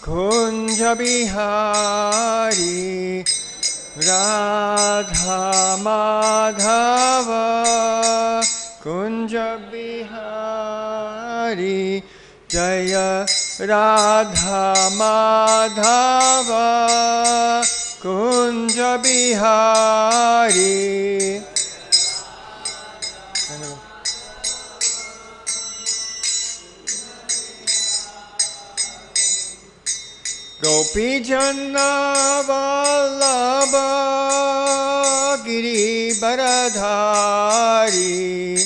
kunja bihari Radha Madhava kunja bihari Jaya Radha Madhava kunja bihari. Gopi Janna Vallabha Giri Baradhari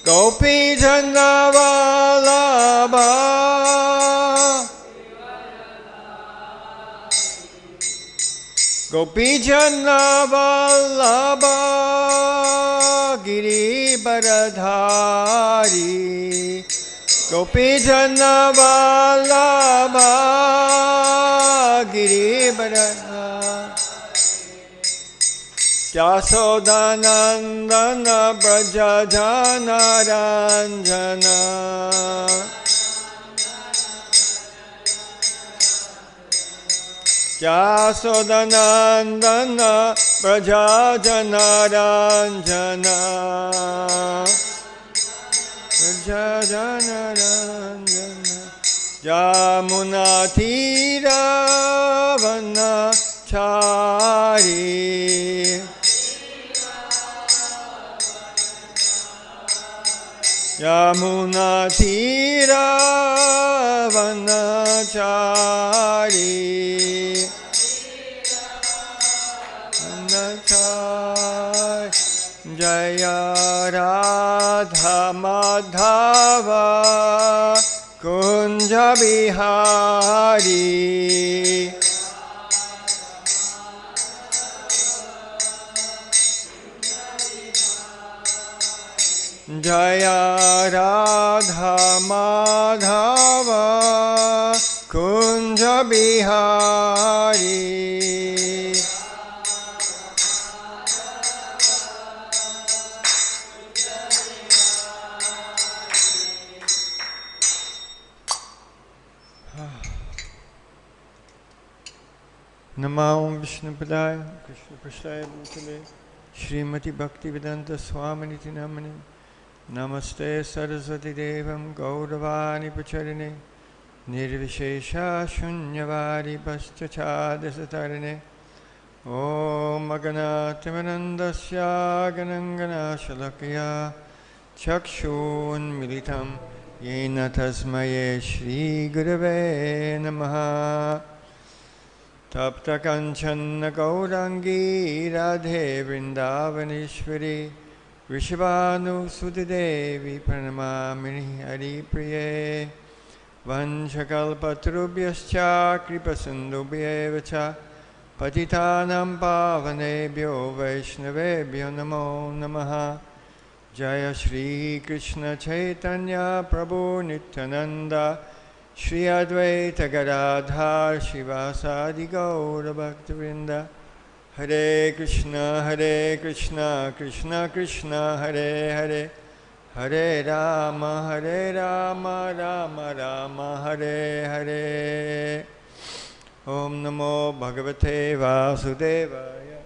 Gopi Janna Vallabha Gopi Janna Vallabha Giri Baradhari Gopi Janna Vallabha Giri Baradhari Yasodanandana Braja Jana Ranjana Yasodanandana Braja Jana Ranjana Jana Ranjana Yamuna Tira Vanachari Yamuna Tira Vanachari Jaya Radha Madhava Kunja Bihari Jaya Radha Madhava Kunja Bihari. Namo Vishnupadaya Krishna Prasthaya Bhutale Srimati Bhaktivedanta Swaminiti Namani Namaste Saraswati Devam Gauravani Pacharine Nirvishesha Shunyavadi Paschachadasatarine Om Maganatimanandasya Ganangana Shalakya Chakshun Militam Yena Tasmaye Shri Gurave Namaha Tapta Kanchanna Gaurangi Radhe Vrindavaneshwari Vrishabhanu Sudidevi Pranamamini Hari Priye Vanchakalpatrubhyascha Kripasindubhyevacha Patitanam Pavanebhyo Vaishnavebhyo Namo Namaha Jaya Shri Krishna Chaitanya Prabhu Nityananda Shri Advaita Gadadhar Shivasadi Gaura Bhaktivinoda Hare Krishna Krishna Krishna Hare Hare Hare Rama Rama Rama Hare Hare Om Namo Bhagavate Vasudevaya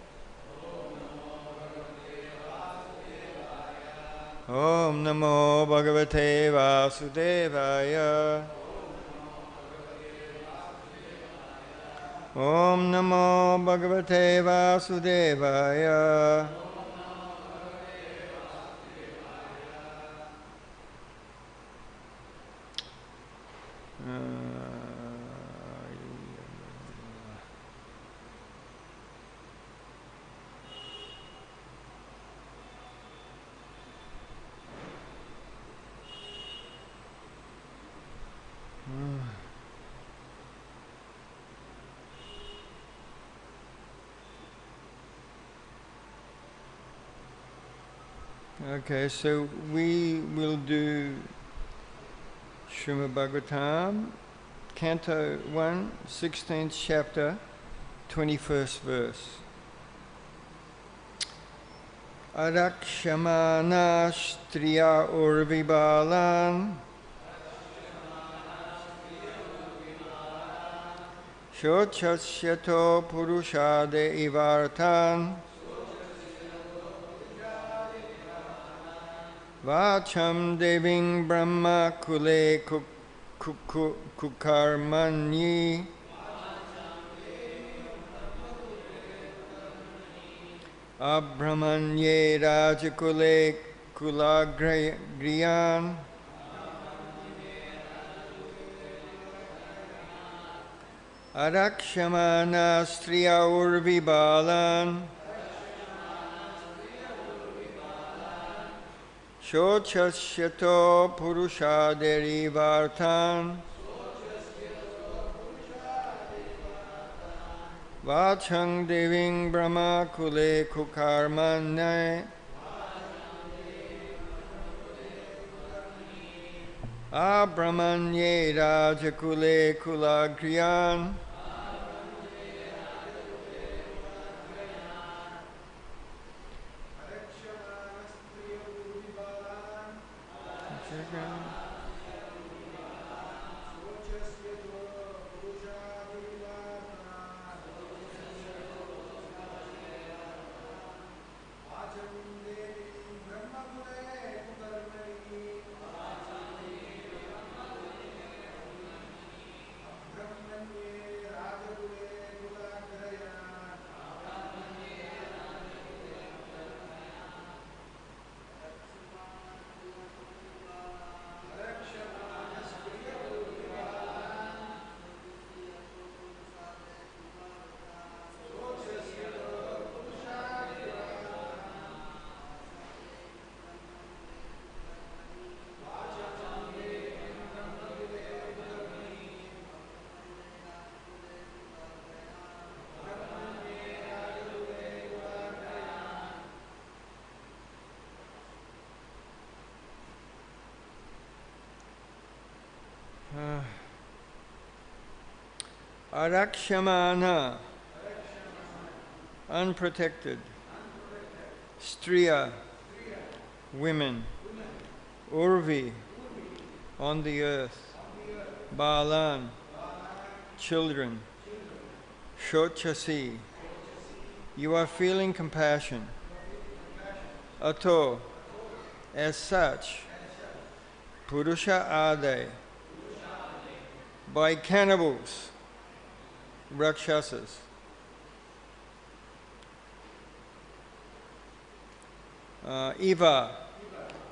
Om Namo Bhagavate Vasudevaya Om Namo Bhagavate Vasudevaya Okay, so we will do Srimad Bhagavatam, Canto 1, 16th chapter, 21st verse. Arakṣyamāṇāḥ striya urvi bālān śocasyato puruṣādair ivārtān vācam devīm brahma-kule kukarmaṇy abrahmaṇye rāja-kule kula-agryān arakṣyamāṇāḥ striya urvi bālān śocasyato puruṣādair ivārtān vācaṁ devīṁ brahma-kule kukarmaṇy abrahmaṇye rāja-kule kulāgryān arakṣyamāṇāḥ, unprotected. Striya, women. Urvi, on the earth. Bālān, children. Śocasy, you are feeling compassion. Atho, as such. Puruṣa-ādaiḥ, by cannibals. Rākṣasas.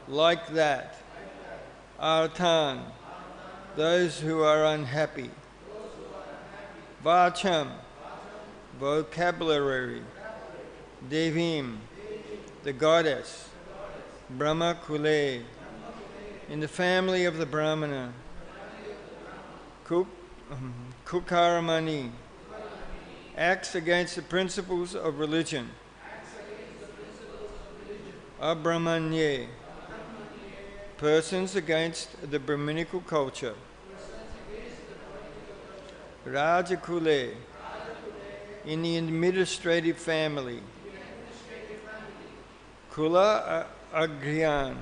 Like that. Ārtān, those who are unhappy. Vācam, vocabulary. Devīm, the goddess. Brahma-kule, in the family of the brahmana. Kukarmaṇy, acts against the principles of religion. Abrahmaṇye, persons against the brahminical culture. Rāja-kule, in the administrative family. Kula-agryān,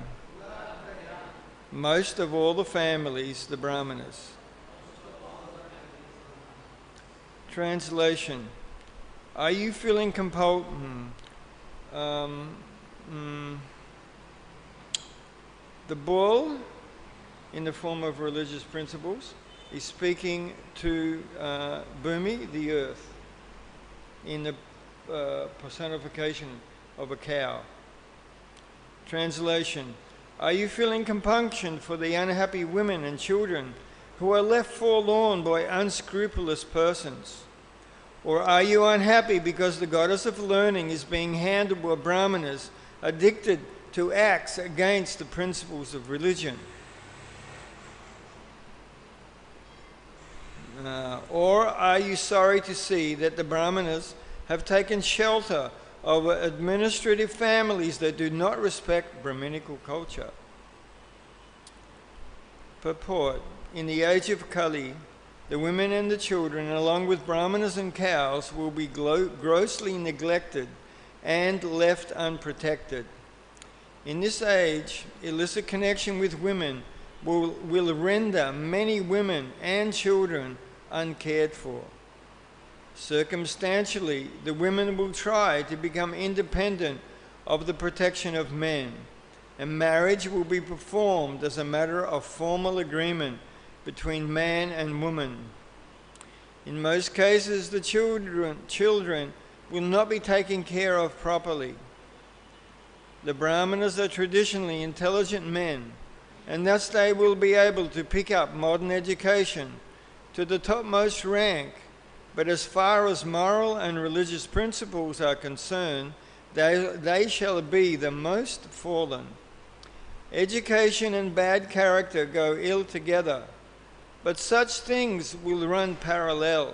most of all the families, the brahmanas. Translation. Are you feeling compelled? The bull, in the form of religious principles, is speaking to Bhumi, the earth, in the personification of a cow. Translation. Are you feeling compunction for the unhappy women and children who are left forlorn by unscrupulous persons? Or are you unhappy because the goddess of learning is being handled by brahmanas addicted to acts against the principles of religion? Or are you sorry to see that the brahmanas have taken shelter of administrative families that do not respect brahminical culture? Purport. In the age of Kali, the women and the children, along with brahmanas and cows, will be grossly neglected and left unprotected. In this age, illicit connection with women will render many women and children uncared for. Circumstantially, the women will try to become independent of the protection of men, and marriage will be performed as a matter of formal agreement between man and woman. In most cases, the children will not be taken care of properly. The brahmanas are traditionally intelligent men, and thus they will be able to pick up modern education to the topmost rank, but as far as moral and religious principles are concerned, they shall be the most fallen. Education and bad character go ill together, but such things will run parallel.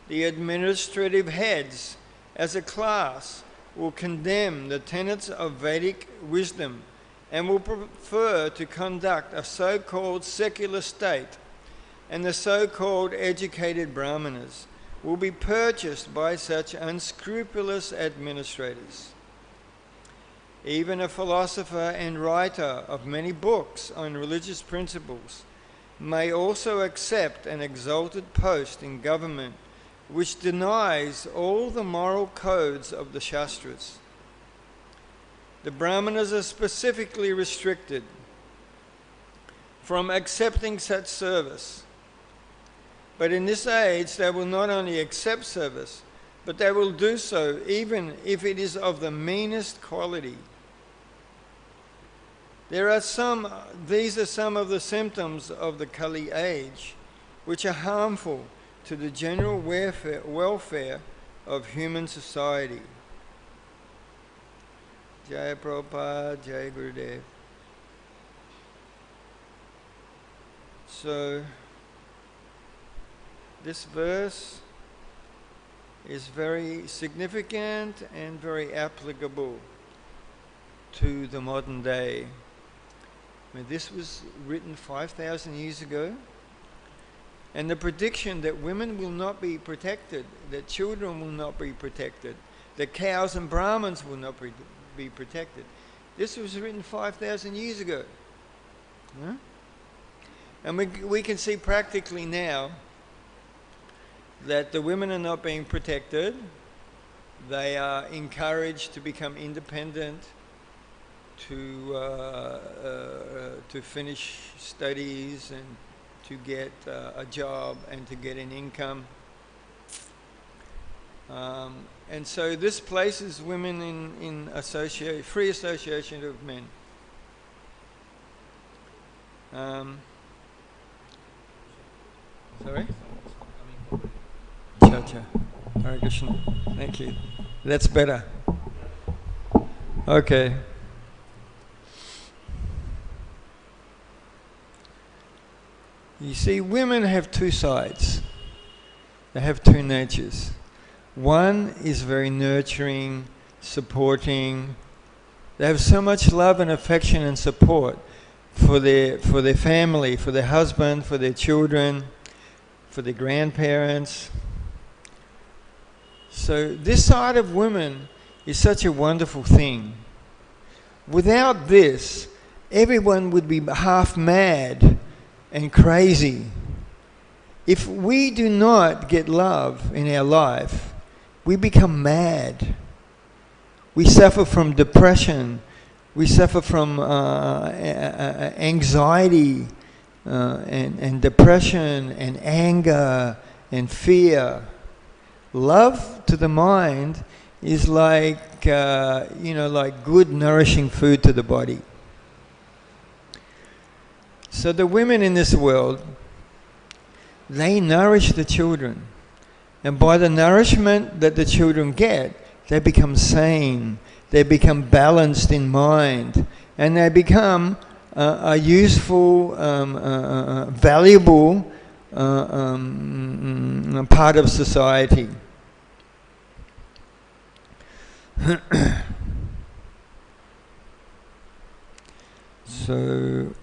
The administrative heads, as a class, will condemn the tenets of Vedic wisdom and will prefer to conduct a so-called secular state, and the so-called educated brahmanas will be purchased by such unscrupulous administrators. Even a philosopher and writer of many books on religious principles may also accept an exalted post in government which denies all the moral codes of the Shastras. The brahmanas are specifically restricted from accepting such service. But in this age, they will not only accept service, but they will do so even if it is of the meanest quality. These are some of the symptoms of the Kali age, which are harmful to the general welfare of human society. Jai Prabhupada, Jai Gurudev. So, this verse is very significant and very applicable to the modern day. I mean, this was written 5,000 years ago, and the prediction that women will not be protected, that children will not be protected, that cows and Brahmins will not be protected. This was written 5,000 years ago. Huh? And we can see practically now that the women are not being protected. They are encouraged to become independent, to finish studies and to get a job and to get an income. And so this places women in free association of men. Sorry? Cha-cha. Hare Krishna. Thank you. That's better. Okay. You see, women have two sides. They have two natures. One is very nurturing, supporting. They have so much love and affection and support for their family, for their husband, for their children, for their grandparents. So this side of women is such a wonderful thing. Without this, everyone would be half mad and crazy. If we do not get love in our life, we become mad. We suffer from depression. We suffer from anxiety and depression and anger and fear. Love to the mind is like, like good nourishing food to the body. So the women in this world, they nourish the children. And by the nourishment that the children get, they become sane, they become balanced in mind, and they become a useful, valuable part of society. So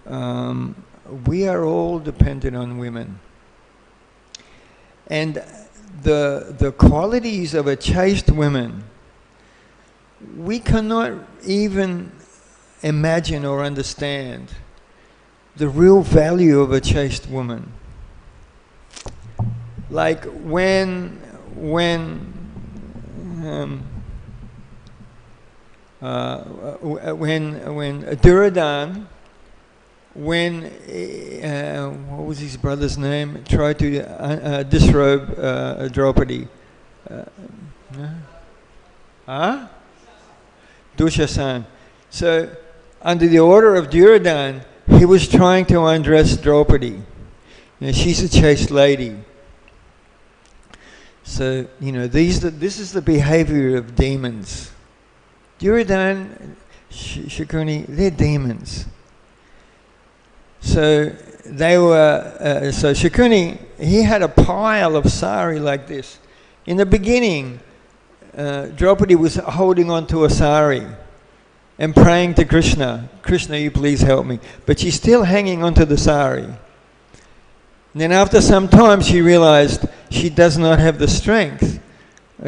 we are all dependent on women. And the qualities of a chaste woman, we cannot even imagine or understand the real value of a chaste woman. Like when when Duryodhana, what was his brother's name, tried to disrobe Draupadi. Dushasana. So, under the order of Duryodhana, he was trying to undress Draupadi. She's a chaste lady. So, this is the behavior of demons. Duryodhana, Shakuni, they're demons. So they were. So Shakuni, he had a pile of sari like this. In the beginning, Draupadi was holding on to a sari and praying to Krishna. Krishna, you please help me. But she's still hanging onto the sari. And then after some time, she realized she does not have the strength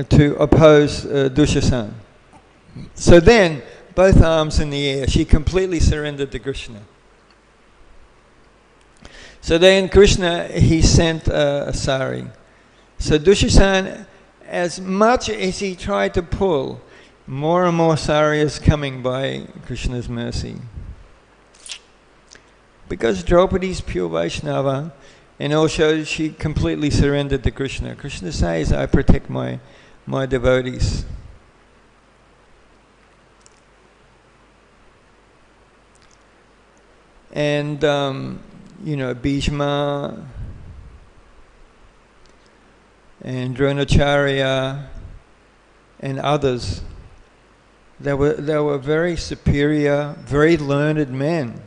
to oppose Dushasana. So then, both arms in the air, she completely surrendered to Krishna. So then Krishna, he sent a sari. So Dushasana, as much as he tried to pull, more and more sari is coming by Krishna's mercy. Because Draupadi is pure Vaishnava, and also she completely surrendered to Krishna. Krishna says, I protect my devotees. And, Bhishma and Dronacharya and others, they were very superior, very learned men.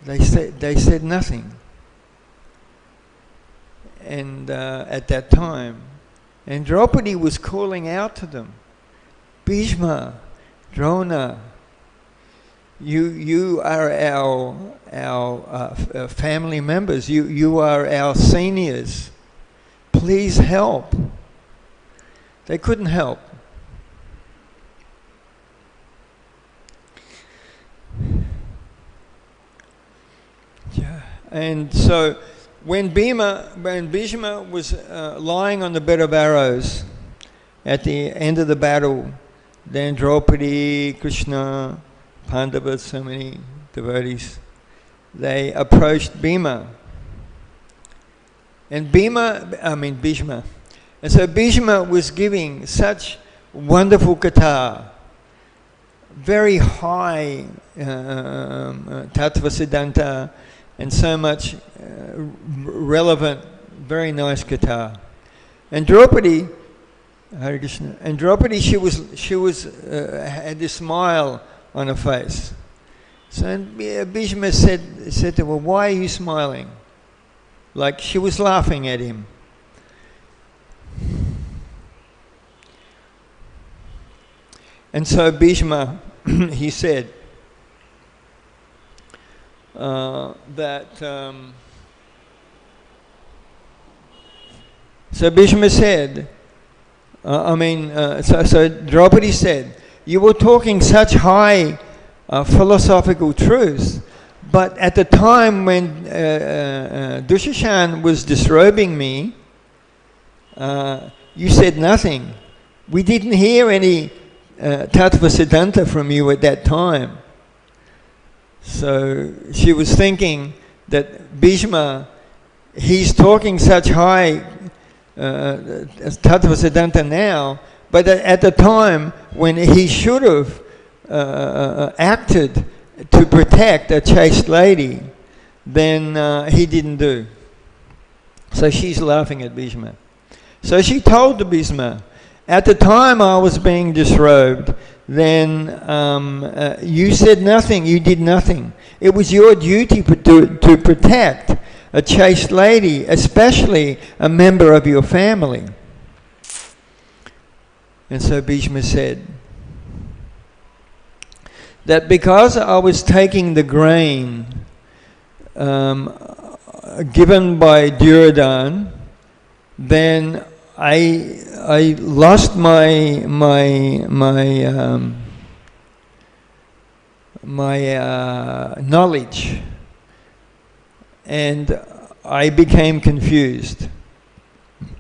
They said nothing. And at that time, and Draupadi was calling out to them, Bhishma, Drona, you are our family members. You are our seniors. Please help. They couldn't help. Yeah. And so when Bhishma was lying on the bed of arrows at the end of the battle, then Draupadi, Krishna, Pandavas, so many devotees, they approached Bhishma. And Bhishma. And so Bhishma was giving such wonderful katha, very high tattva siddhanta, and so much relevant, very nice katha. And Draupadi, Hare Krishna, and Draupadi, she was had this smile on her face. So Bhishma said to her, why are you smiling? Like she was laughing at him. And so Bhishma, he said that... so Bhishma said, so Draupadi said, you were talking such high philosophical truths, but at the time when Dushasana was disrobing me, you said nothing. We didn't hear any tattva siddhanta from you at that time. So she was thinking that Bhishma, he's talking such high tattva siddhanta now, but at the time when he should have acted to protect a chaste lady, then he didn't do. So she's laughing at Bhishma. So she told the Bhishma, at the time I was being disrobed, then you said nothing, you did nothing. It was your duty to protect a chaste lady, especially a member of your family. And so Bhishma said that because I was taking the grain given by Duryodhana, then I lost my knowledge, and I became confused.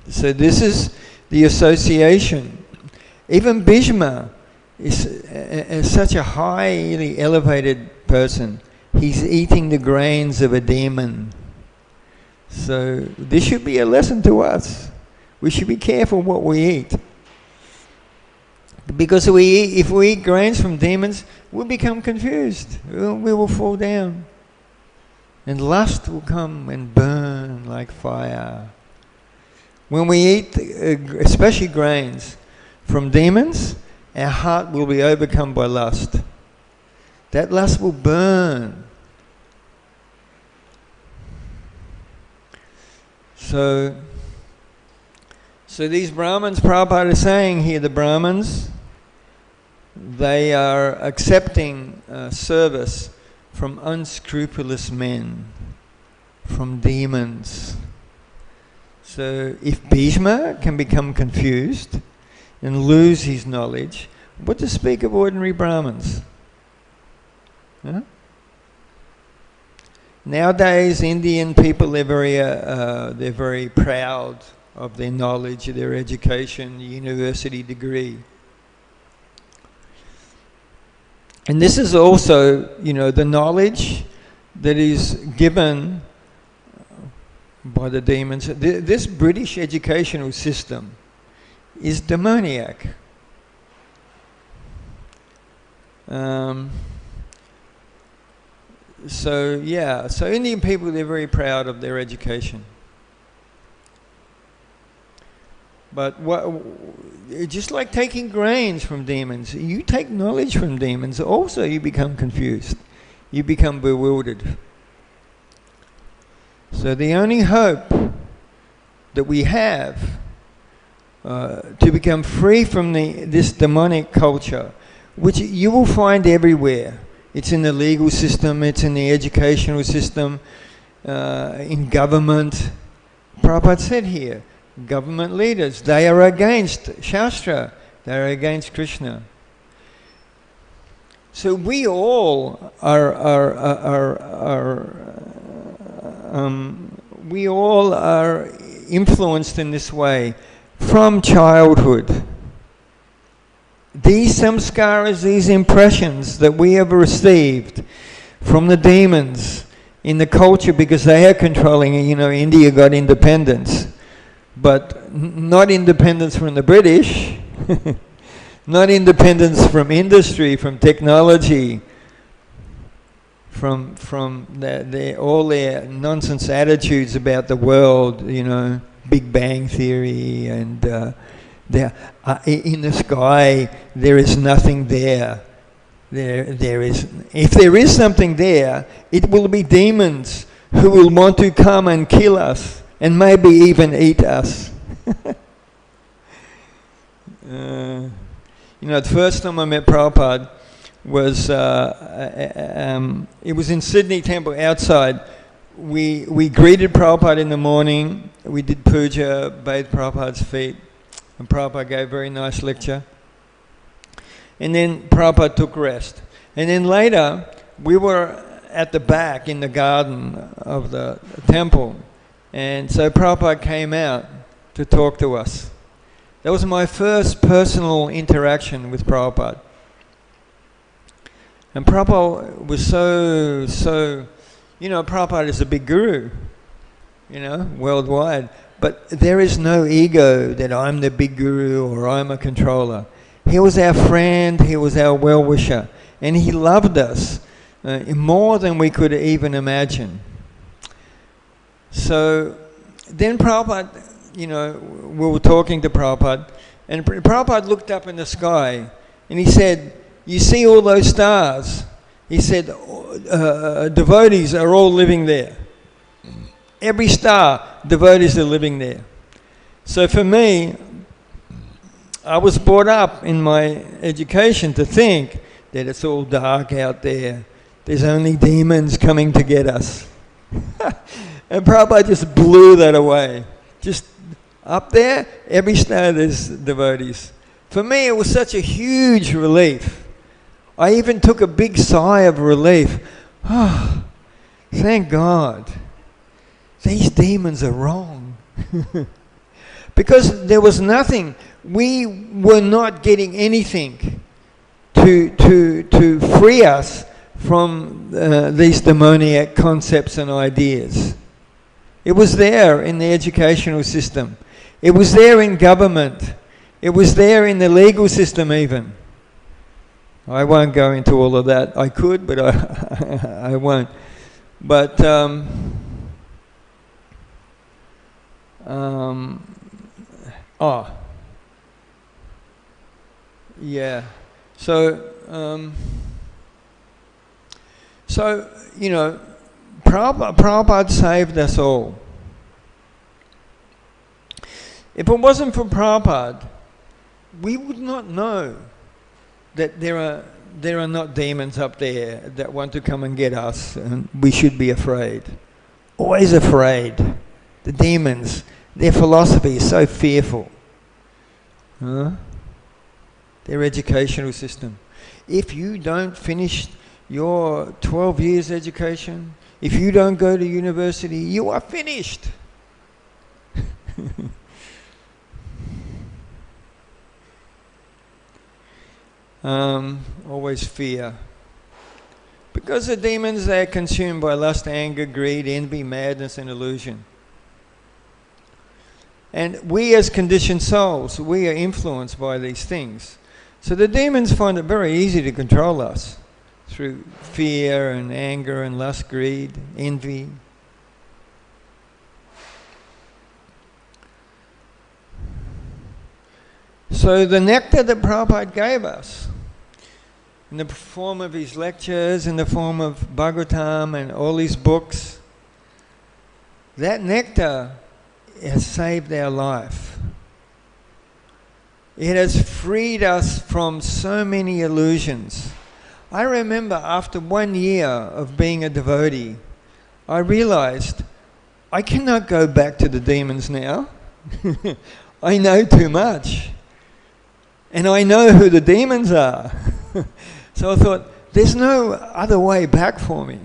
So this is the association. Even Bhishma is such a highly elevated person. He's eating the grains of a demon. So this should be a lesson to us. We should be careful what we eat. Because if we eat grains from demons, we'll become confused. We will fall down. And lust will come and burn like fire. When we eat, especially grains, from demons, our heart will be overcome by lust. That lust will burn. So these Brahmins, Prabhupada is saying here, the Brahmins, they are accepting service from unscrupulous men, from demons. So if Bhishma can become confused and lose his knowledge, what to speak of ordinary Brahmins? Huh? Nowadays, Indian people, they're very proud of their knowledge, their education, university degree. And this is also, the knowledge that is given by the demons. This British educational system is demoniac. So Indian people, they're very proud of their education. But just like taking grains from demons, you take knowledge from demons, also you become confused. You become bewildered. So the only hope that we have to become free from this demonic culture, which you will find everywhere. It's in the legal system, it's in the educational system, in government. Prabhupada said here, government leaders, they are against Shastra, they are against Krishna. So we all are influenced in this way from childhood. These samskaras, these impressions that we have received from the demons in the culture, because they are controlling, India got independence, but not independence from the British, not independence from industry, from technology, from all their nonsense attitudes about the world, Big Bang Theory, and in the sky there is nothing there. There is. If there is something there, it will be demons who will want to come and kill us and maybe even eat us. The first time I met Prabhupada was it was in Sydney Temple outside. We greeted Prabhupada in the morning. We did puja, bathed Prabhupada's feet, and Prabhupada gave a very nice lecture. And then Prabhupada took rest. And then later, we were at the back in the garden of the temple. And so Prabhupada came out to talk to us. That was my first personal interaction with Prabhupada. And Prabhupada was so, Prabhupada is a big guru, worldwide. But there is no ego that I'm the big guru or I'm a controller. He was our friend, he was our well-wisher, and he loved us more than we could even imagine. So then Prabhupada, we were talking to Prabhupada, and Prabhupada looked up in the sky and he said, "You see all those stars?" He said, devotees are all living there. Every star, devotees are living there. So for me, I was brought up in my education to think that it's all dark out there. There's only demons coming to get us. And Prabhupada just blew that away. Just up there, every star there's devotees. For me, it was such a huge relief. I even took a big sigh of relief. Oh, thank God. These demons are wrong. Because there was nothing. We were not getting anything to free us from these demoniac concepts and ideas. It was there in the educational system. It was there in government. It was there in the legal system even. I won't go into all of that. I could, but I won't. But yeah. So you know, Prabhupada saved us all. If it wasn't for Prabhupada, we would not know that there are not demons up there that want to come and get us, and we should be afraid. Always afraid. The demons, their philosophy is so fearful. Their educational system. If you don't finish your 12 years education, if you don't go to university, you are finished. Always fear. Because the demons, they are consumed by lust, anger, greed, envy, madness, and illusion. And we as conditioned souls, we are influenced by these things. So the demons find it very easy to control us through fear and anger and lust, greed, envy. So the nectar that Prabhupada gave us, in the form of his lectures, in the form of Bhagavatam and all his books, that nectar has saved our life. It has freed us from so many illusions. I remember after 1 year of being a devotee, I realized I cannot go back to the demons now. I know too much. And I know who the demons are. So I thought, there's no other way back for me.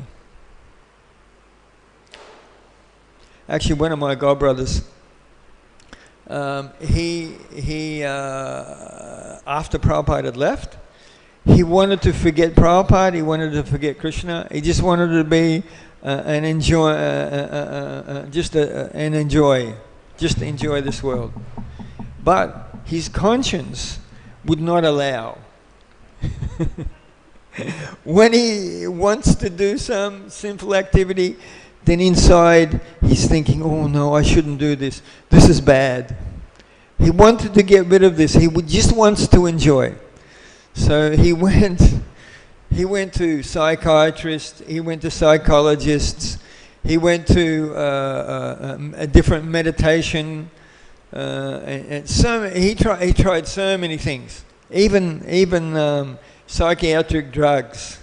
Actually, one of my godbrothers, after Prabhupada had left, he wanted to forget Prabhupada, he wanted to forget Krishna, he just wanted to be enjoy this world. But his conscience would not allow. When he wants to do some sinful activity, then inside he's thinking, oh no, I shouldn't do this. This is bad. He wanted to get rid of this. He just wants to enjoy. So he went to psychiatrists, he went to psychologists, he went to a different meditation, and so he tried so many things, even psychiatric drugs.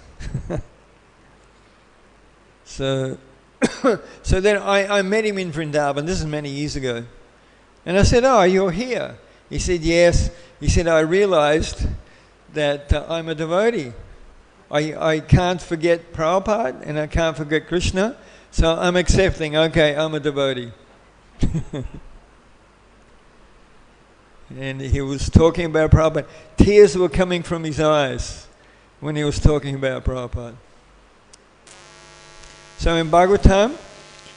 So then I met him in Vrindavan. This is many years ago, and I said, "Oh, you're here?" He said, "Yes." He said, "I realized that I'm a devotee. I can't forget Prabhupada and I can't forget Krishna, so I'm accepting, okay, I'm a devotee." And he was talking about Prabhupada. Tears were coming from his eyes when he was talking about Prabhupada. So in Bhagavatam,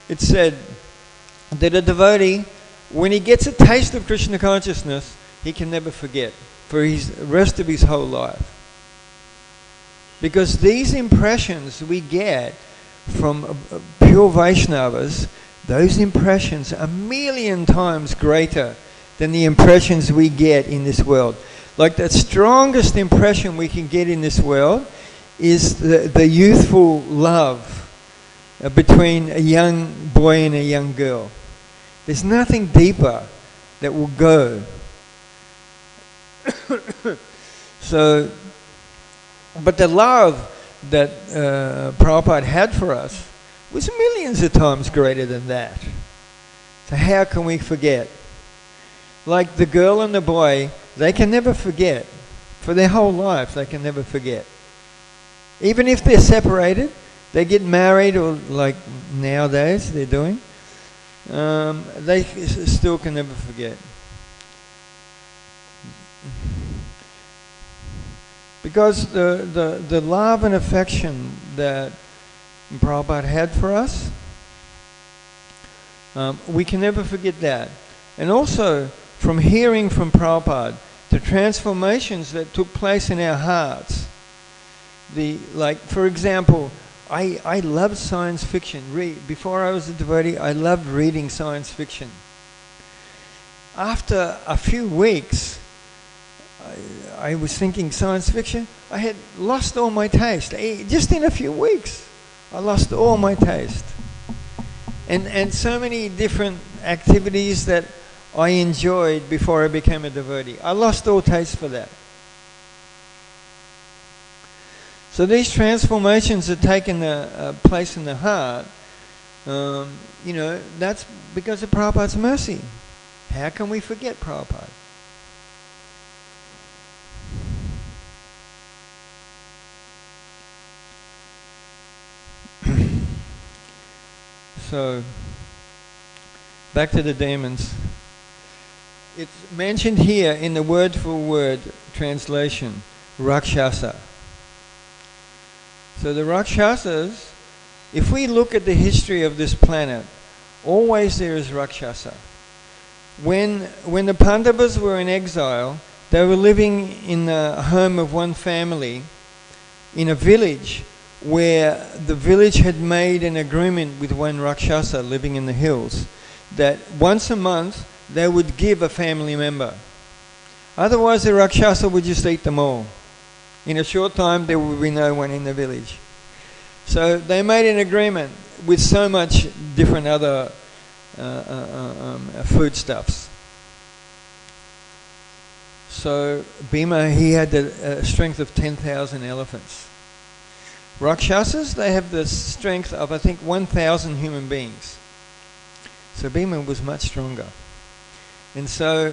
it said that a devotee, when he gets a taste of Krishna consciousness, he can never forget for the rest of his whole life. Because these impressions we get from pure Vaishnavas, those impressions are 1,000,000 times greater than the impressions we get in this world. Like the strongest impression we can get in this world is the youthful love between a young boy and a young girl. There's nothing deeper that will go. So, but the love that Prabhupada had for us was 1,000,000 of times greater than that. So how can we forget? Like the girl and the boy, they can never forget. For their whole life, they can never forget. Even if they're separated, they get married, or like nowadays they're doing, they still can never forget. Because the love and affection that Prabhupada had for us, we can never forget that. And also, from hearing from Prabhupada, the transformations that took place in our hearts. Like, for example, I loved science fiction. Before I was a devotee, I loved reading science fiction. After a few weeks, I was thinking science fiction. I had lost all my taste. Just in a few weeks, I lost all my taste. And so many different activities that I enjoyed before I became a devotee. I lost all taste for that. So these transformations have taken place in the heart. That's because of Prabhupada's mercy. How can we forget Prabhupada? So, back to the demons. It's mentioned here in the word-for-word translation, Rākṣasa. So the Rākṣasas, if we look at the history of this planet, always there is Rākṣasa. When the Pandavas were in exile, they were living in the home of one family in a village where the village had made an agreement with one Rākṣasa living in the hills that once a month they would give a family member. Otherwise the Rākṣasa would just eat them all. In a short time there would be no one in the village. So they made an agreement with so much different other foodstuffs. So Bhima, he had the strength of 10,000 elephants. Rākṣasas, they have the strength of, I think, 1,000 human beings. So Bhima was much stronger. And so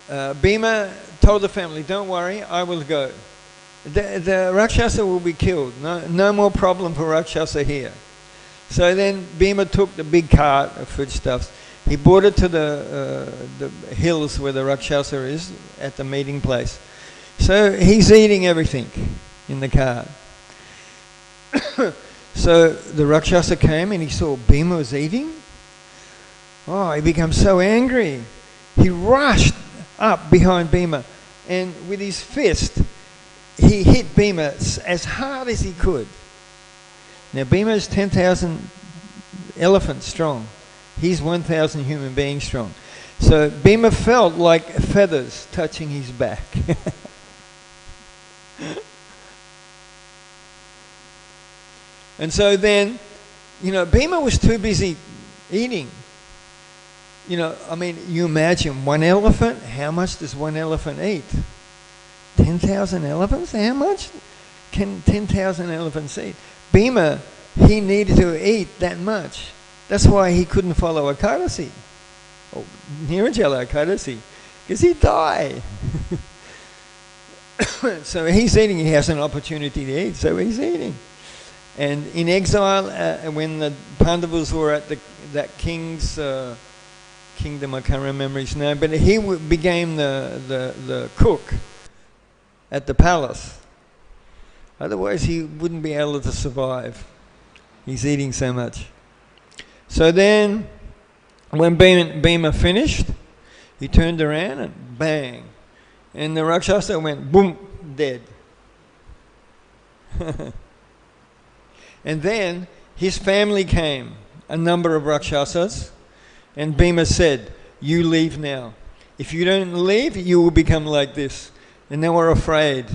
Bhima told the family, don't worry, I will go. The Rākṣasa will be killed. No more problem for Rākṣasa here. So then Bhima took the big cart of foodstuffs. He brought it to the hills where the Rākṣasa is, at the meeting place. So he's eating everything in the cart. So the Rākṣasa came and he saw Bhima was eating. Oh, he became so angry. He rushed up behind Bhima and with his fist he hit Bhima as hard as he could. Now Bhima is 10,000 elephants strong. He's 1,000 human beings strong. So Bhima felt like feathers touching his back. And so then, Bhima was too busy eating. You imagine one elephant, how much does one elephant eat? 10,000 elephants? How much can 10,000 elephants eat? Bhima, he needed to eat that much. That's why he couldn't follow Ekadasi. Or Nirajala Ekadasi. Because he'd die. So he's eating, he has an opportunity to eat, so he's eating. And in exile, when the Pandavas were at that king's kingdom, I can't remember his name, but he became the cook at the palace. Otherwise he wouldn't be able to survive. He's eating so much. So then, when Bhima finished, he turned around and bang. And the Rākṣasa went boom, dead. And then his family came, a number of Rākṣasas, and Bhima said, you leave now. If you don't leave, you will become like this. And they were afraid,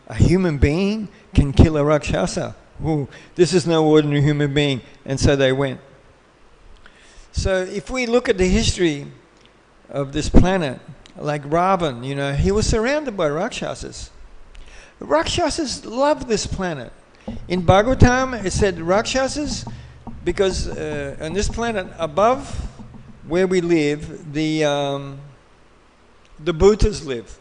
a human being can kill a Rākṣasa. Ooh, this is no ordinary human being. And so they went. So if we look at the history of this planet, like Ravan, he was surrounded by Rākṣasas. Rākṣasas love this planet. In Bhagavatam, it said Rākṣasas, because on this planet above where we live, the Bhutas live.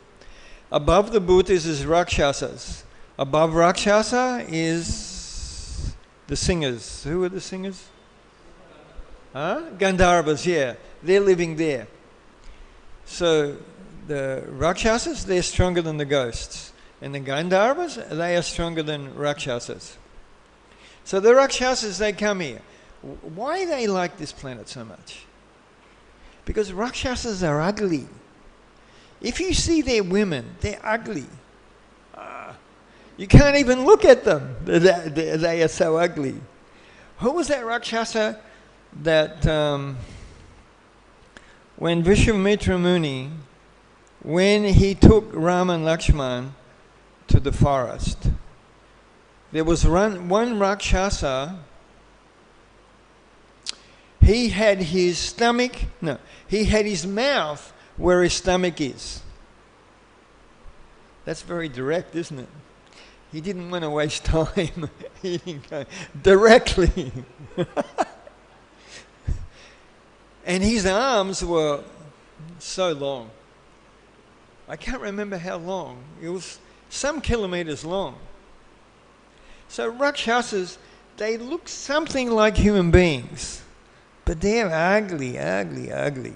Above the Bhutas is Rākṣasas. Above Rākṣasa is the singers. Who are the singers? Gandharvas, yeah. They're living there. So the Rākṣasas, they're stronger than the ghosts. And the Gandharvas, they are stronger than Rākṣasas. So the Rākṣasas, they come here. Why they like this planet so much? Because Rākṣasas are ugly. If you see their women, they're ugly. You can't even look at them. They are so ugly. Who was that Rākṣasa that when Vishwamitra Muni, when he took Rama and Lakshman to the forest, there was one Rākṣasa, he had his mouth where his stomach is. That's very direct, isn't it? He didn't want to waste time. He didn't go directly. And his arms were so long. I can't remember how long. It was some kilometers long. So Rākṣasas, they look something like human beings, but they're ugly, ugly, ugly.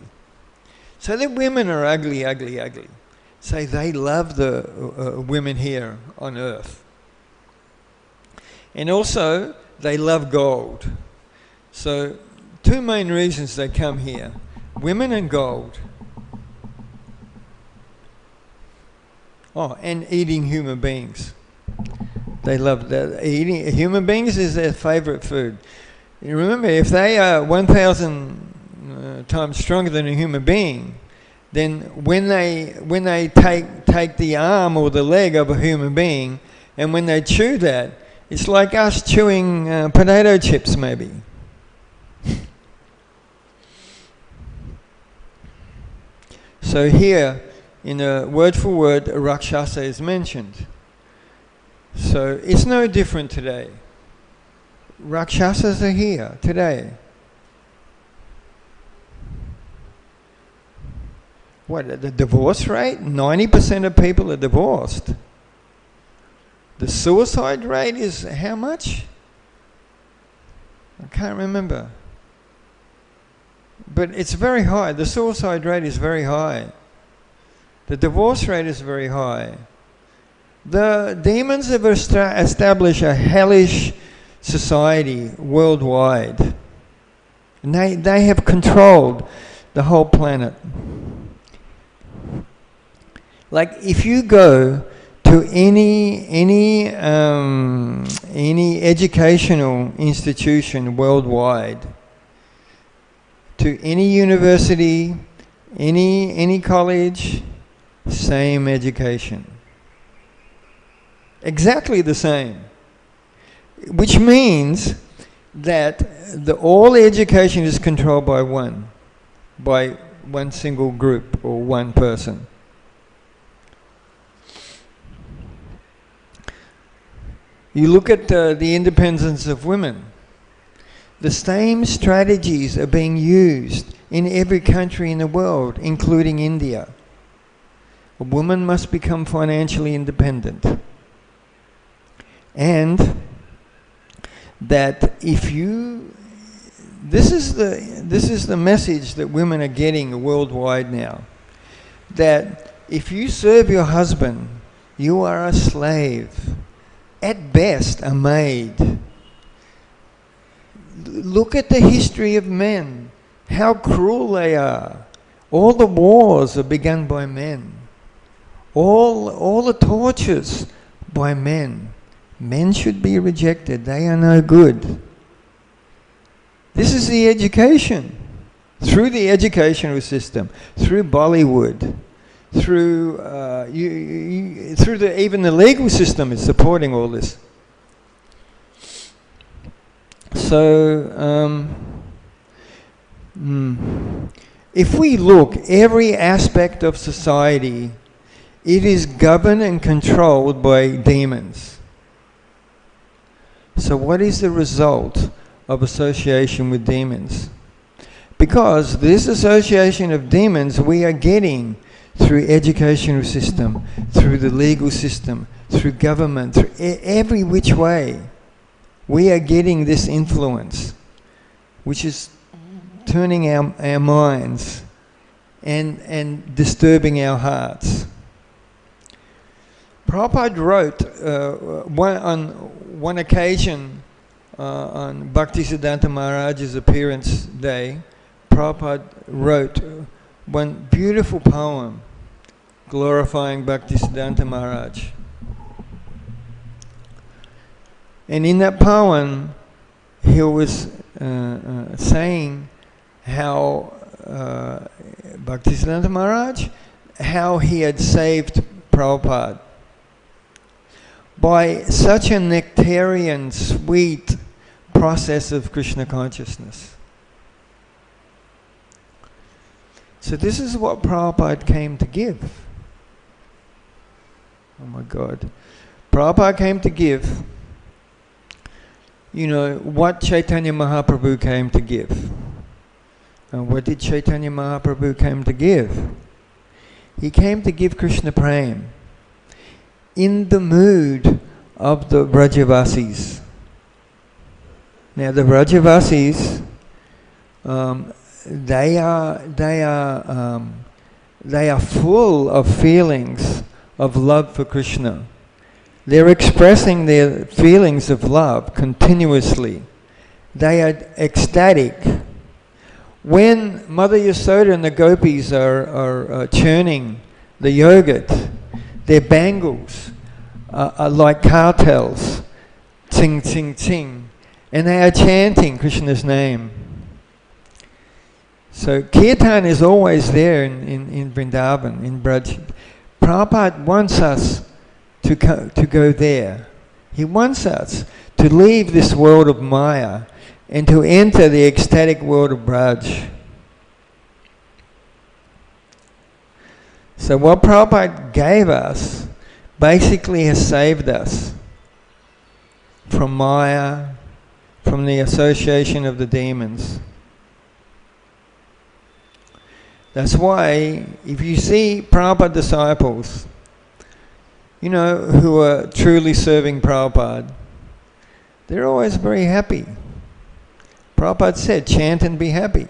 So the women are ugly, ugly, ugly. So they love the women here on earth. And also, they love gold. So, two main reasons they come here. Women and gold. Oh, and eating human beings. They love that. Eating human beings is their favorite food. You remember, if they are 1,000 times stronger than a human being, then when they take the arm or the leg of a human being, and when they chew that, it's like us chewing potato chips, maybe. So here, in a word for word, a Rākṣasa is mentioned. So it's no different today. Rākṣasas are here today. What, the divorce rate? 90% of people are divorced. The suicide rate is how much? I can't remember. But it's very high. The suicide rate is very high. The divorce rate is very high. The demons have established a hellish society worldwide. And they have controlled the whole planet. Like if you go to any educational institution worldwide, to any university, any college, same education. Exactly the same. Which means that all education is controlled by one single group or one person. You look at the independence of women. The same strategies are being used in every country in the world, including India. A woman must become financially independent. And that if you... This is the message that women are getting worldwide now. That if you serve your husband, you are a slave. At best, a maid. Look at the history of men, how cruel they are. All the wars are begun by men. All the tortures by men. Men should be rejected. They are no good. This is the education. Through the educational system, through Bollywood, through even the legal system is supporting all this. So, if we look, every aspect of society, it is governed and controlled by demons. So what is the result of association with demons? Because this association of demons we are getting through educational system, through the legal system, through government, through every which way. We are getting this influence, which is turning our minds and disturbing our hearts. Prabhupada wrote on one occasion on Bhaktisiddhanta Maharaj's appearance day, Prabhupada wrote one beautiful poem glorifying Bhaktisiddhanta Maharaj. And in that poem, he was saying how Bhaktisiddhanta Maharaj, how he had saved Prabhupada by such a nectarian, sweet process of Krishna consciousness. So this is what Prabhupada came to give. Oh my God. Prabhupada came to give, you know, what Chaitanya Mahaprabhu came to give. And what did Chaitanya Mahaprabhu came to give? He came to give Krishna Prem in the mood of the Brajavasis. Now the Brajavasis, they are full of feelings of love for Krishna. They're expressing their feelings of love continuously. They are ecstatic. When Mother Yasoda and the gopis are churning the yogurt, their bangles are like cartels, ting, ting, ting, and they are chanting Krishna's name. So kirtan is always there in Vrindavan, in Braj. Prabhupada wants us to go there. He wants us to leave this world of Maya and to enter the ecstatic world of Braj. So what Prabhupada gave us basically has saved us from Maya, from the association of the demons. That's why if you see Prabhupada disciples, you know, who are truly serving Prabhupada, they're always very happy. Prabhupada said, chant and be happy.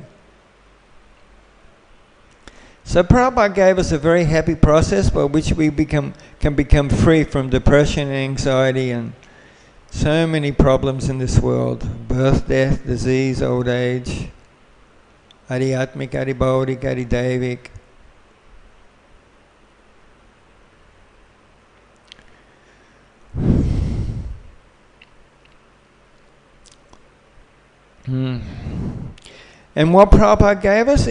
So Prabhupada gave us a very happy process by which we can become free from depression and anxiety and so many problems in this world. Birth, death, disease, old age, adhyatmik, adhibaudik, adhidevik. And what Prabhupada gave us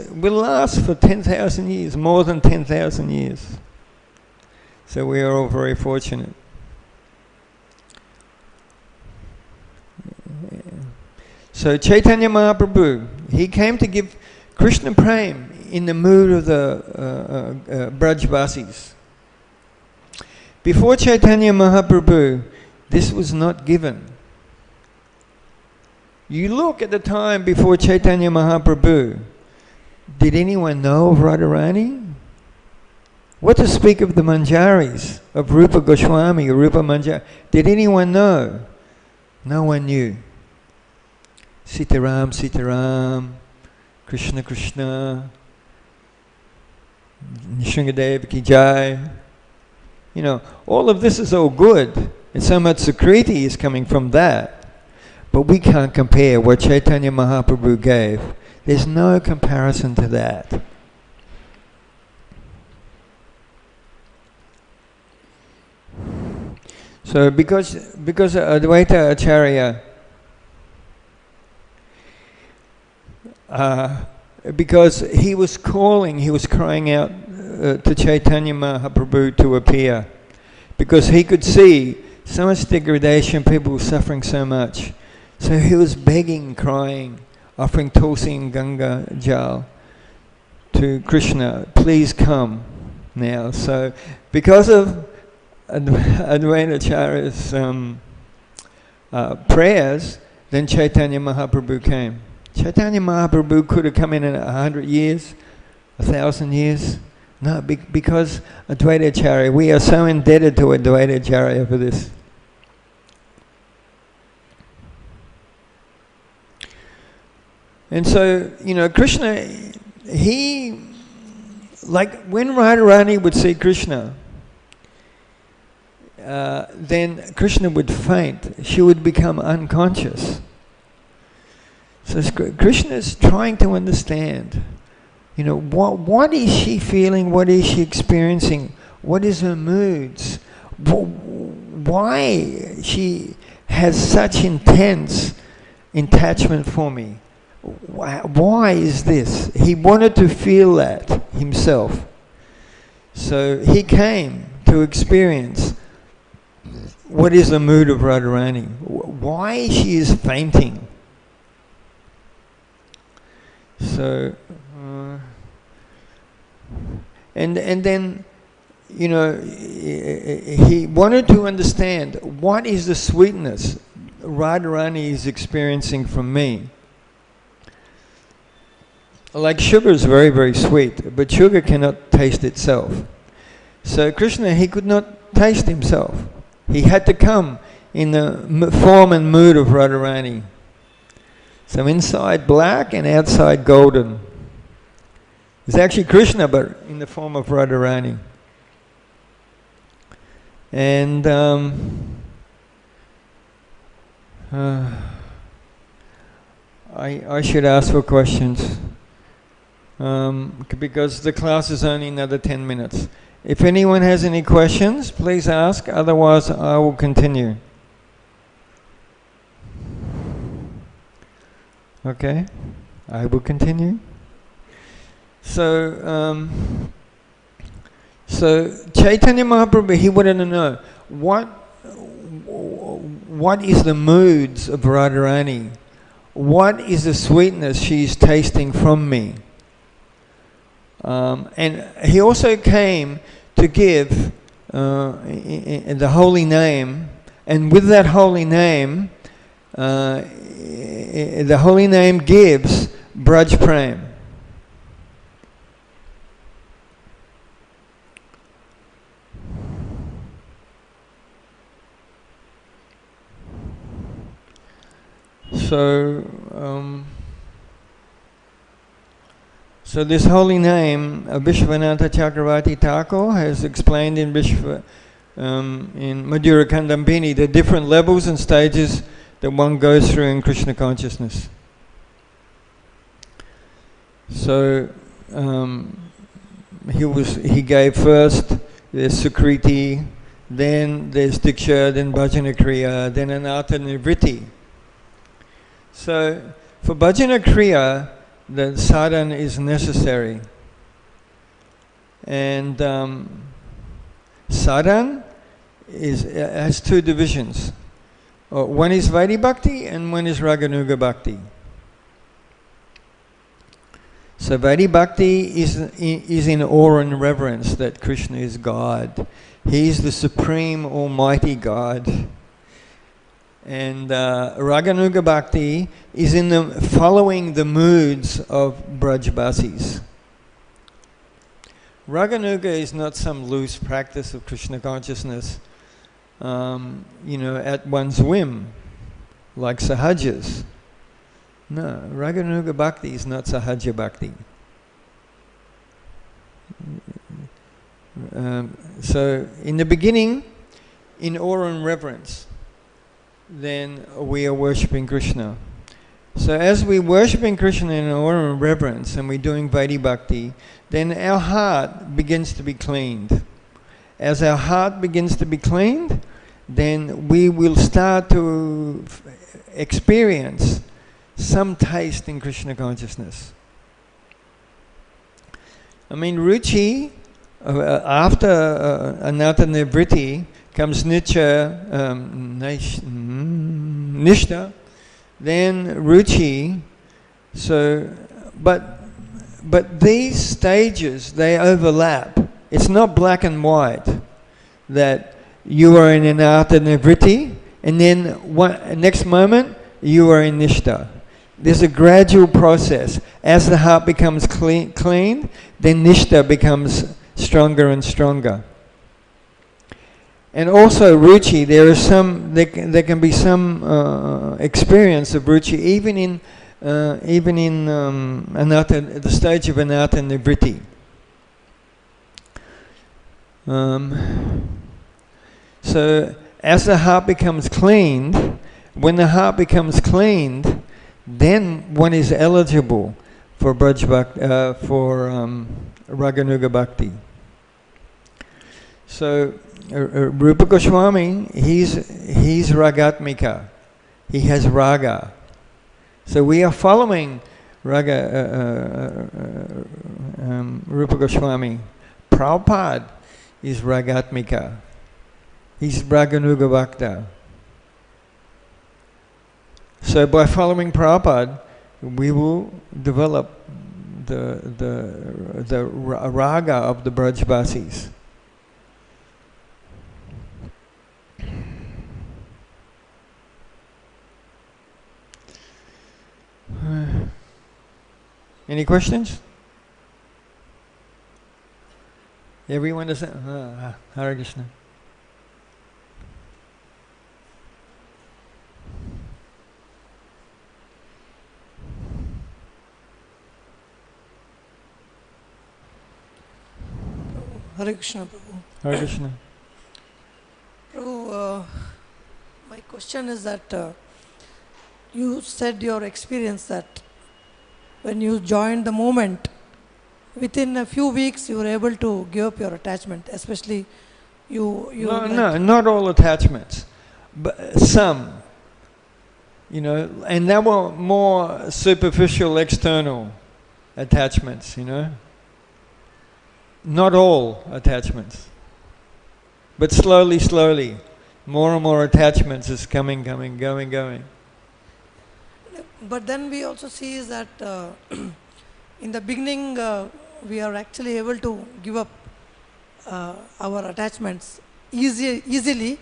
will last for 10,000 years, more than 10,000 years. So we are all very fortunate. So Chaitanya Mahaprabhu, he came to give Krishna Prem in the mood of the Brajvasis. Before Chaitanya Mahaprabhu, this was not given. You look at the time before Chaitanya Mahaprabhu, did anyone know of Radharani? What to speak of the Manjaris, of Rupa Goswami or Rupa Manjari? Did anyone know? No one knew. Sitaram, Sitaram, Krishna, Krishna, Nisringadev ki jai. You know, all of this is all good. And so much Sukriti is coming from that. But we can't compare what Chaitanya Mahaprabhu gave. There's no comparison to that. So because Advaita Acharya, because he was crying out to Chaitanya Mahaprabhu to appear, because he could see so much degradation, people were suffering so much. So he was begging, crying, offering Tulsi and Ganga Jal to Krishna, please come now. So because of Advaita Acharya's prayers, then Chaitanya Mahaprabhu came. Chaitanya Mahaprabhu could have come in 100 years, 1,000 years. No, because Advaita Acharya, we are so indebted to Advaita Acharya for this. And so, Krishna, he, like when Radharani would see Krishna, then Krishna would faint. She would become unconscious. So Krishna is trying to understand, what is she feeling? What is she experiencing? What is her moods? Why she has such intense attachment for me? Why is this? He wanted to feel that himself. So he came to experience what is the mood of Radharani, why she is fainting. So, and then, he wanted to understand what is the sweetness Radharani is experiencing from me. Like sugar is very, very sweet, but sugar cannot taste itself. So Krishna, he could not taste himself. He had to come in the form and mood of Radharani. So inside black and outside golden. It's actually Krishna, but in the form of Radharani. And I should ask for questions. Because the class is only another 10 minutes. If anyone has any questions, please ask, otherwise I will continue. Okay, I will continue. So Chaitanya Mahaprabhu, he wanted to know what is the moods of Radharani? What is the sweetness she's tasting from me? And he also came to give the holy name, and with that holy name, the holy name gives Braj Prem. So this holy name, Vishwanatha Chakravarti Thakur has explained in Madhura Kandambini the different levels and stages that one goes through in Krishna consciousness. So he gave first there's Sukriti, then there's Diksha, then Bhajana Kriya, then Anartha Nivritti. So for Bhajana Kriya, the sadhana is necessary. And sadhana has two divisions. One is Vaidhi Bhakti and one is Raganuga Bhakti. So Vaidhi Bhakti is in awe and reverence that Krishna is God. He is the supreme almighty God. And Raganuga Bhakti is in following the moods of Brajbasis. Raganuga is not some loose practice of Krishna consciousness, at one's whim, like Sahajas. No, Raganuga Bhakti is not Sahaja Bhakti. So in the beginning, in awe and reverence, then we are worshipping Krishna. So as we're worshipping Krishna in awe and reverence, and we're doing Vaidhi Bhakti, then our heart begins to be cleaned. As our heart begins to be cleaned, then we will start to experience some taste in Krishna consciousness. I mean, Ruchi, after Anartha Nivritti, comes Nitya, Nishta, then Ruchi. So, but these stages, they overlap. It's not black and white, that you are in Anartha Nivritti, and then next moment, you are in Nishta. There's a gradual process. As the heart becomes clean, then Nishta becomes stronger and stronger. And also Ruchi, there can be some experience of Ruchi even in even in at the stage of anatta nivritti. So as the heart becomes cleaned, when the heart becomes cleaned, then one is eligible for Raganuga Bhakti. So Rupa Goswami, he's ragatmika. He has raga. So we are following Rupa Goswami. Prabhupada is ragatmika. He's Raganuga Bhakta. So by following Prabhupada, we will develop the raga of the Brajvasis. Any questions? Everyone is Hare Krishna. Hare Krishna, Prabhu. Hare Krishna. Prabhu, my question is that you said your experience that when you joined the movement, within a few weeks you were able to give up your attachment, especially you No, not all attachments, but some. You know, and there were more superficial, external attachments, you know. Not all attachments. But slowly, more and more attachments is coming, going. But then we also see is that in the beginning we are actually able to give up our attachments easily.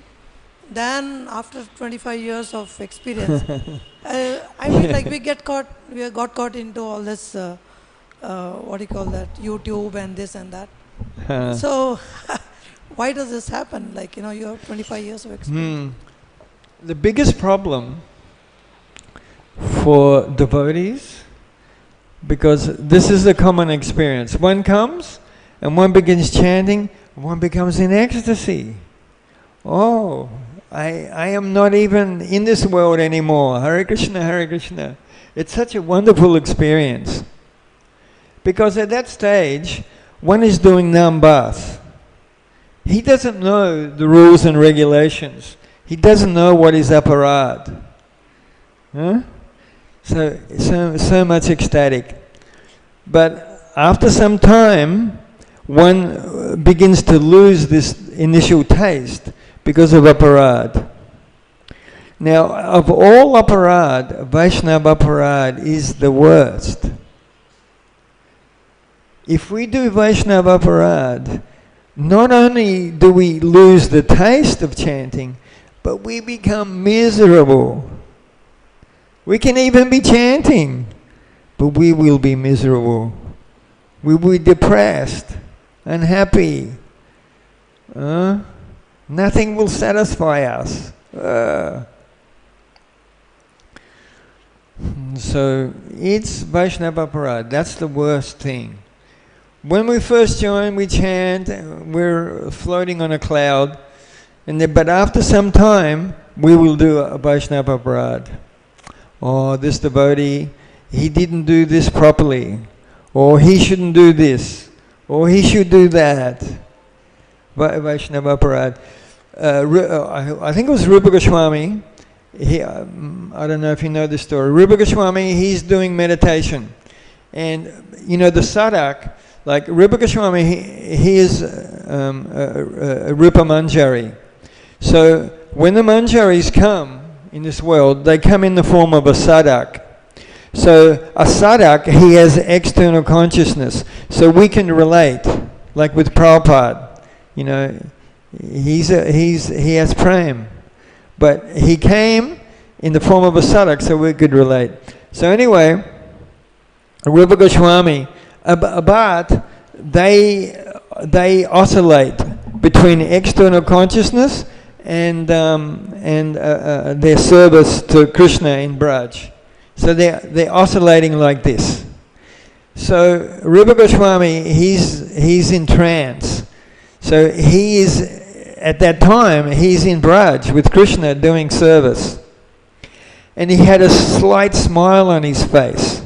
Then after 25 years of experience, I mean, like we got caught into all this, what do you call that, YouTube and this and that. So why does this happen? Like, you know, you have 25 years of experience. The biggest problem for devotees, because this is a common experience. One comes and one begins chanting, one becomes in ecstasy. Oh, I am not even in this world anymore. Hare Krishna, Hare Krishna. It's such a wonderful experience. Because at that stage, one is doing nam-bath. He doesn't know the rules and regulations. He doesn't know what is aparad. Huh? So much ecstatic. But after some time, one begins to lose this initial taste because of aparad. Now, of all aparad, Vaishnava aparad is the worst. If we do Vaishnava aparad, not only do we lose the taste of chanting, but we become miserable. We can even be chanting, but we will be miserable. We will be depressed, unhappy. Nothing will satisfy us. So it's Vaishnava aparad. That's the worst thing. When we first join, we chant, we're floating on a cloud, but after some time, we will do a Vaishnava aparad. Oh, this devotee, he didn't do this properly, or he shouldn't do this, or he should do that. Vaishnava aparad. I think it was Rupa Goswami. I don't know if you know this story. Rupa Goswami, he's doing meditation. And, you know, the sadhak, like Rupa Goswami, he is a Rupa Manjari. So when the Manjaris come in this world, they come in the form of a sadhak. So a sadhak, he has external consciousness. So we can relate, like with Prabhupada. You know, he has prem. But he came in the form of a sadhak, so we could relate. So anyway, Rupa Goswami, but they oscillate between external consciousness and their service to Krishna in Braj. So they're oscillating like this. So Rupa Goswami, he's in trance. So he is, at that time, he's in Braj with Krishna doing service. And he had a slight smile on his face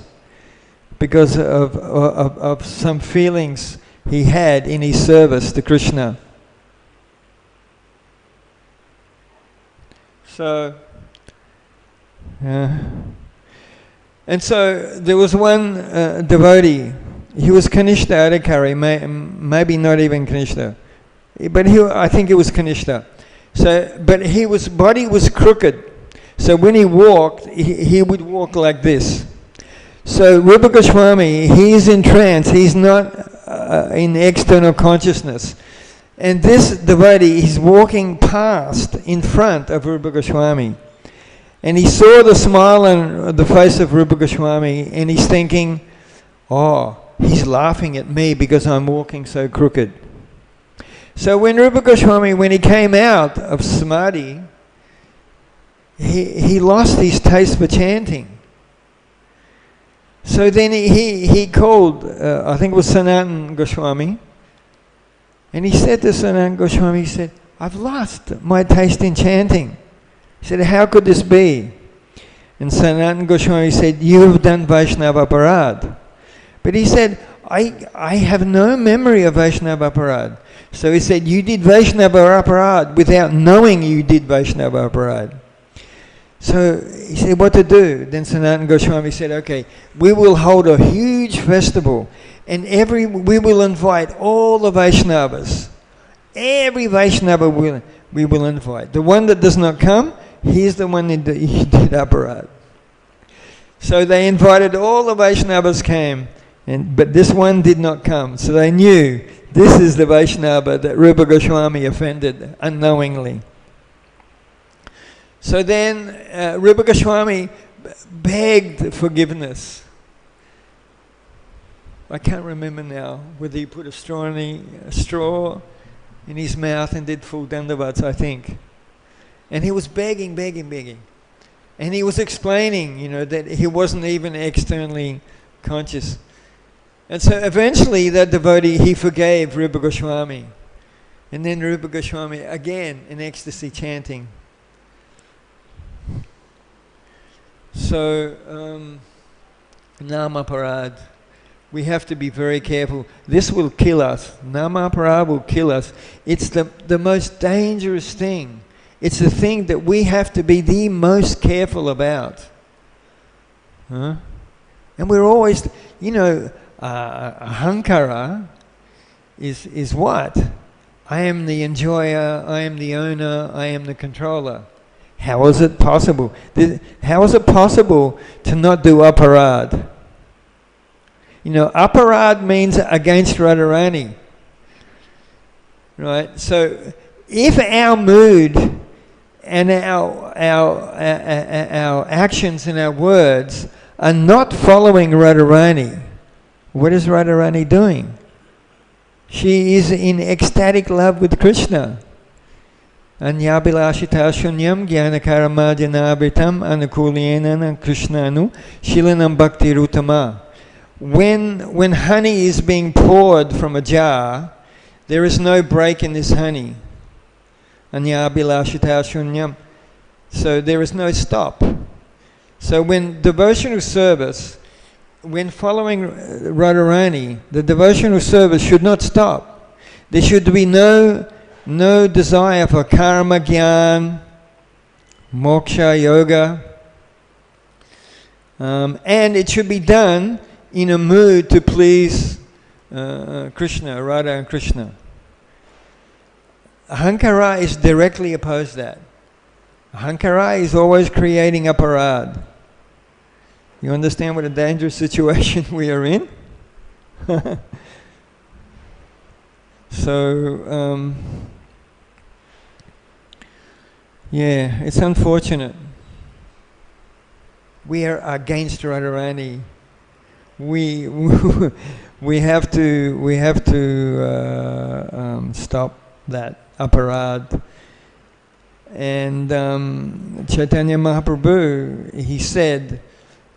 because of some feelings he had in his service to Krishna. So, and so there was one devotee. He was Kanishta Adhikari, maybe not even Kanishta, but I think it was Kanishta. So, but his body was crooked. So when he walked, he would walk like this. So Rupa Goswami, he's in trance. He's not in external consciousness. And this devotee is walking past in front of Rupa Goswami. And he saw the smile on the face of Rupa Goswami, and he's thinking, oh, he's laughing at me because I'm walking so crooked. So when Rupa Goswami, when he came out of Samadhi, he lost his taste for chanting. So then he called, I think it was Sanatana Goswami, and he said to Sanatana Goswami, he said, I've lost my taste in chanting. He said, how could this be? And Sanatana Goswami said, you have done Vaishnava Aparad. But he said, I have no memory of Vaishnava Aparad. So he said, you did Vaishnava Aparad without knowing you did Vaishnava Aparad. So he said, what to do? Then Sanatana Goswami said, okay, we will hold a huge festival and we will invite all the Vaishnavas. Every Vaishnava we will invite. The one that does not come, he's the one that did aparad. So they invited, all the Vaishnavas came, but this one did not come. So they knew this is the Vaishnava that Rupa Goswami offended unknowingly. So then Rupa Goswami begged forgiveness. I can't remember now whether he put a straw in his mouth and did full dandavats, I think. And he was begging. And he was explaining, that he wasn't even externally conscious. And so eventually that devotee, he forgave Rupa Goswami. And then Rupa Goswami, again, in ecstasy chanting. So, Namaparad. We have to be very careful. This will kill us. Namaparad will kill us. It's the most dangerous thing. It's the thing that we have to be the most careful about. And we're always, ahankara is what? I am the enjoyer, I am the owner, I am the controller. How is it possible? How is it possible to not do aparad? Aparad means against Radharani. Right? So if our mood and our actions and our words are not following Radharani, what is Radharani doing? She is in ecstatic love with Krishna. Anyabhilashita shunyam jnanakaramajanabhitam anukulyena krishnanu shilanam bhakti rutama. When honey is being poured from a jar, there is no break in this honey. Anyabhilashita shunyam. So there is no stop. So when devotional service, when following Radharani, the devotional service should not stop. There should be no desire for karma-agryān, moksha, yoga. And it should be done in a mood to please Krishna, Radha and Krishna. Ahankara is directly opposed to that. Ahankara is always creating aparad. You understand what a dangerous situation we are in? So, it's unfortunate. We are against Radharani. We have to stop that aparad. And Chaitanya Mahaprabhu, he said,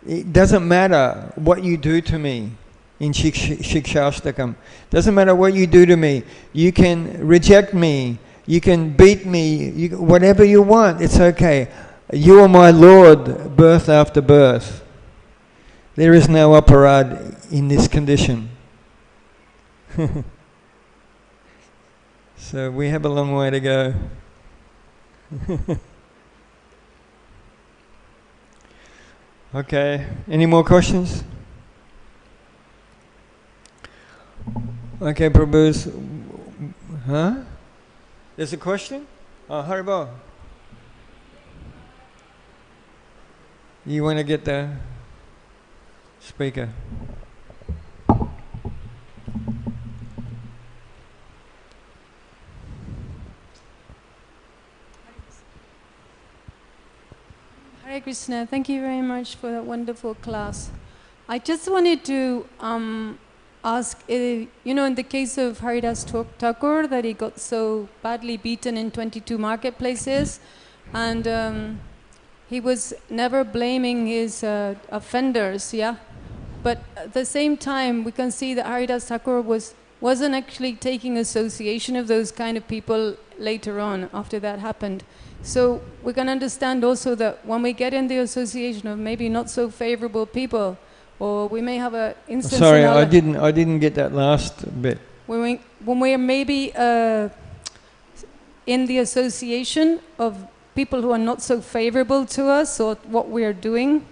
it doesn't matter what you do to me in Shikshashtakam. Doesn't matter what you do to me. You can reject me. You can beat me. Whatever you want, it's okay. You are my Lord, birth after birth. There is no aparad in this condition. So we have a long way to go. Okay, any more questions? Okay, Prabhus. Huh? There's a question? Oh, Haribol. You want to get the speaker? Hare Krishna, thank you very much for that wonderful class. I just wanted to ask, in the case of Haridas Thakur, that he got so badly beaten in 22 marketplaces, and he was never blaming his offenders, yeah? But at the same time, we can see that Haridas Thakur wasn't actually taking association of those kind of people later on, after that happened. So we can understand also that when we get in the association of maybe not so favorable people, or we may have an instance. Sorry, I didn't get that last bit. When we are maybe in the association of people who are not so favorable to us or what we are doing,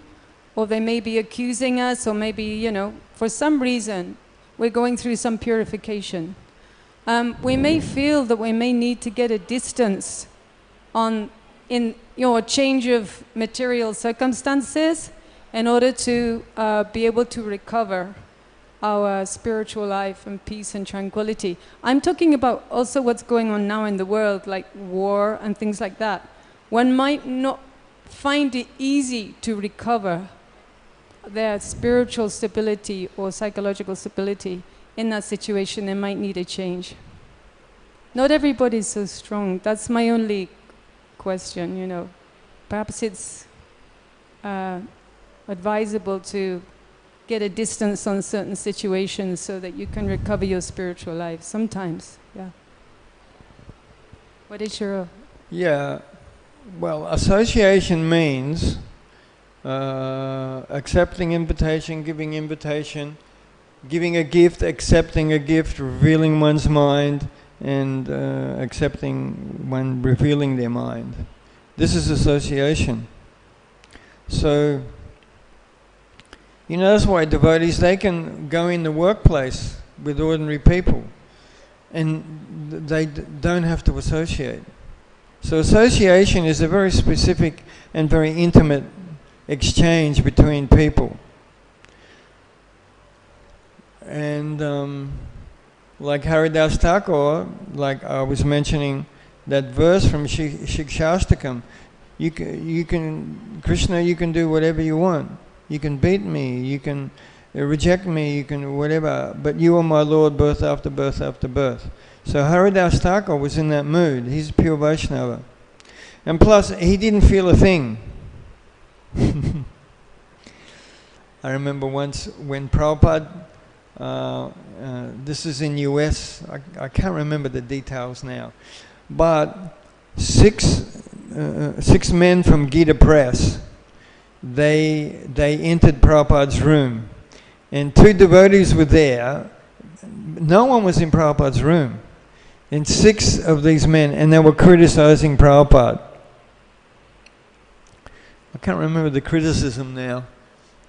or they may be accusing us, or maybe, for some reason we're going through some purification. We may feel that we may need to get a distance in a change of material circumstances in order to be able to recover our spiritual life and peace and tranquility. I'm talking about also what's going on now in the world, like war and things like that. One might not find it easy to recover their spiritual stability or psychological stability. In that situation, they might need a change. Not everybody is so strong. That's my only question, Perhaps it's advisable to get a distance on certain situations so that you can recover your spiritual life sometimes, yeah. What is your... Yeah, well, association means accepting invitation, giving a gift, accepting a gift, revealing one's mind, and accepting one revealing their mind. This is association. So, that's why devotees, they can go in the workplace with ordinary people and they don't have to associate. So association is a very specific and very intimate exchange between people. And like Haridas Thakur, like I was mentioning that verse from Shikshashtakam, Krishna, you can do whatever you want. You can beat me, you can reject me, you can whatever, but you are my Lord birth after birth after birth. So Haridas Thakur was in that mood. He's a pure Vaishnava. And plus, he didn't feel a thing. I remember once when Prabhupada, this is in US, I can't remember the details now, but six men from Gita Press, they entered Prabhupada's room, and 2 devotees were there. No one was in Prabhupada's room, and 6 of these men, and they were criticizing Prabhupada. I can't remember the criticism now.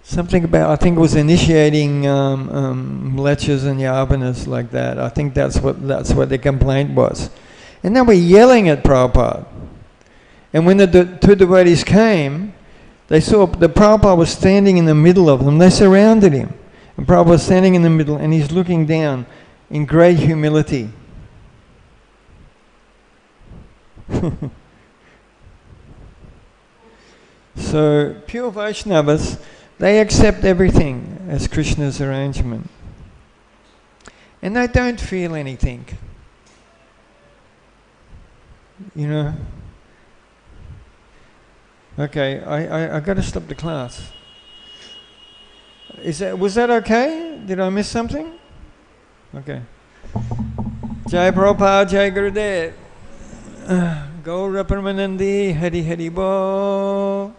Something about, I think it was initiating lectures and yavanas like that. I think that's what the complaint was. And they were yelling at Prabhupada. And when the 2 devotees came, they saw the Prabhupada was standing in the middle of them. They surrounded him. And Prabhupada was standing in the middle, and he's looking down in great humility. So, pure Vaishnavas, they accept everything as Krishna's arrangement. And they don't feel anything. Okay, I got to stop the class. Was that okay? Did I miss something? Okay. Jai Prabhupada, Jai Gurudev. Gaura Paramanandi, Hari Hari Bo.